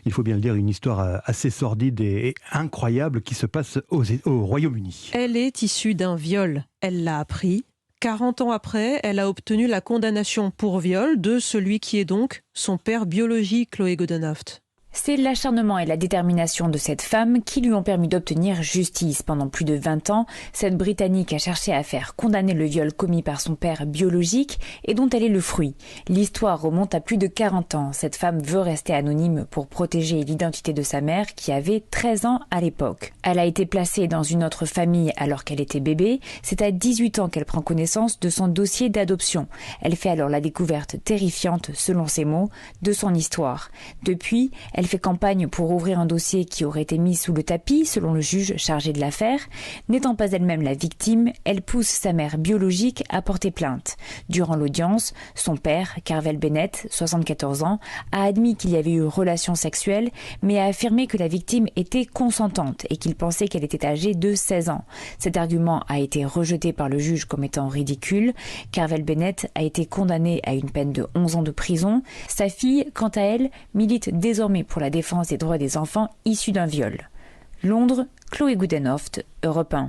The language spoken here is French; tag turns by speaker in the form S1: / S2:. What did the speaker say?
S1: il faut bien le dire, une histoire assez sordide et incroyable qui se passe au Royaume-Uni.
S2: Elle est issue d'un viol. Elle l'a appris. 40 ans après, elle a obtenu la condamnation pour viol de celui qui est donc son père biologique, Chloé Goodenhoft.
S3: C'est l'acharnement et la détermination de cette femme qui lui ont permis d'obtenir justice. Pendant plus de 20 ans, cette Britannique a cherché à faire condamner le viol commis par son père biologique et dont elle est le fruit. L'histoire remonte à plus de 40 ans. Cette femme veut rester anonyme pour protéger l'identité de sa mère qui avait 13 ans à l'époque. Elle a été placée dans une autre famille alors qu'elle était bébé. C'est à 18 ans qu'elle prend connaissance de son dossier d'adoption. Elle fait alors la découverte terrifiante, selon ses mots, de son histoire. Depuis, elle fait campagne pour ouvrir un dossier qui aurait été mis sous le tapis, selon le juge chargé de l'affaire. N'étant pas elle-même la victime, elle pousse sa mère biologique à porter plainte. Durant l'audience, son père, Carvel Bennett, 74 ans, a admis qu'il y avait eu relation sexuelle, mais a affirmé que la victime était consentante et qu'il pensait qu'elle était âgée de 16 ans. Cet argument a été rejeté par le juge comme étant ridicule. Carvel Bennett a été condamné à une peine de 11 ans de prison. Sa fille, quant à elle, milite désormais pour la défense des droits des enfants issus d'un viol. Londres, Chloé Goodenhoft, Europe 1.